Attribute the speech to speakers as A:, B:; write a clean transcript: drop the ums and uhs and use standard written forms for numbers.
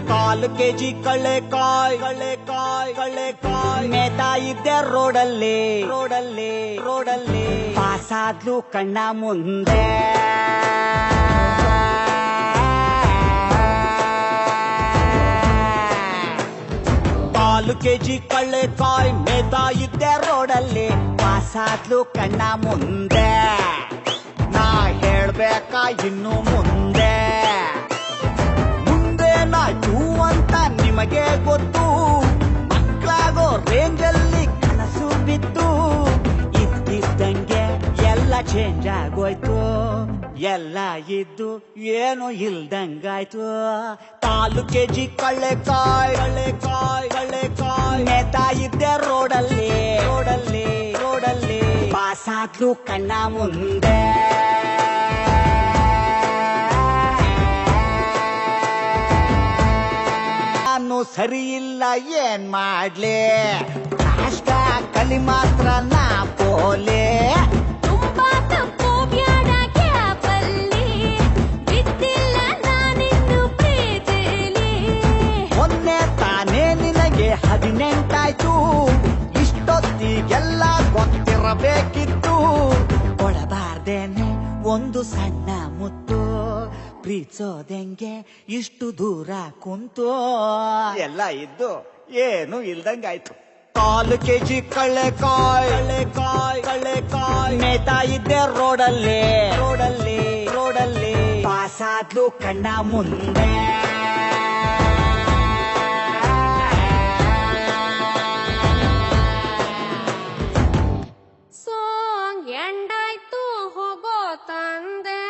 A: ಕಾಲು KG ಕಳ್ಳೆಕಾಯ್ ಮೇತಾ ಇದ್ದೆ ರೋಡಲ್ಲಿ ಪಾಸಾದ್ಲು ಕಣ್ಣ ಮುಂದೆ. ಕಾಲು ಕೆಜಿ ಕಳ್ಳೆಕಾಯ್ ಮೇತಾ ಇದ್ದೆ ರೋಡಲ್ಲಿ ಪಾಸಾದ್ಲು ಕಣ್ಣ ಮುಂದೆ. ನಾ ಹೇಳ್ಬೇಕಾ ಇನ್ನು ಮುಂದೆ ಮುಂದೇನಾಯ್ತು ಅಂತ ನಿಮಗೆ ಗೊತ್ತು. ಮಕ್ಕಳಾಗೋ ರೇಂಜಲ್ಲಿ ಕನಸು ಬಿತ್ತು. ಇದ್ದಿದ್ದಂಗೆ ಎಲ್ಲ ಚೇಂಜ್ ಆಗೋಯ್ತು. ಎಲ್ಲ ಇದ್ದು ಏನು ಇಲ್ದಂಗಾಯ್ತು. ಕಾಲು ಕೆಜಿ ಕಳ್ಳೆಕಾಯ್ ಮೇತಾ ಇದ್ದೆ ರೋಡಲ್ಲಿ ಪಾಸಾದ್ಲು ಕಣ್ಣ ಮುಂದೆ. ನಾನು ಸರಿ ಇಲ್ಲ ಏನ್ ಮಾಡ್ಲಿ, ಕಷ್ಟ ಕಲಿ ಮಾತ್ರ ನಾ ಪೋಲೆ.
B: ತುಂಬಾ ತಪ್ಪು ಬ್ಯಾಡ ಕ್ಯಾಪಲ್ಲಿ, ಬಿದ್ದಿಲ್ಲ ನಾನಿನ್ನು ಪ್ರೀತಿಲಿ.
A: ಮೊನ್ನೆ ತಾನೇ ನಿನಗೆ 18 ಇಷ್ಟೊತ್ತಿಗೆಲ್ಲ ಗೊತ್ತಿರಬೇಕಿತ್ತು. ಕೊಡಬಾರ್ದೇನೆ ಒಂದು ಸಣ್ಣ ಮುತ್ತು, ಪ್ರೀತಿಸೋದೆಂಗೆ ಇಷ್ಟು ದೂರ ಕುಂತು. ಎಲ್ಲ ಇದ್ದು ಏನು ಇಲ್ದಂಗಾಯ್ತು. ಕಾಲು ಕೆಜಿ ಕಳ್ಳೆಕಾಯ್ ಮೇತಾ ಇದ್ದೆ ರೋಡಲ್ಲಿ ಪಾಸಾದ್ಲು ಕಣ್ಣ ಮುಂದೆ.
B: ಸಾಂಗ್ ಎಂಡಾಯ್ತು ಹೋಗೋ ತಂದೆ.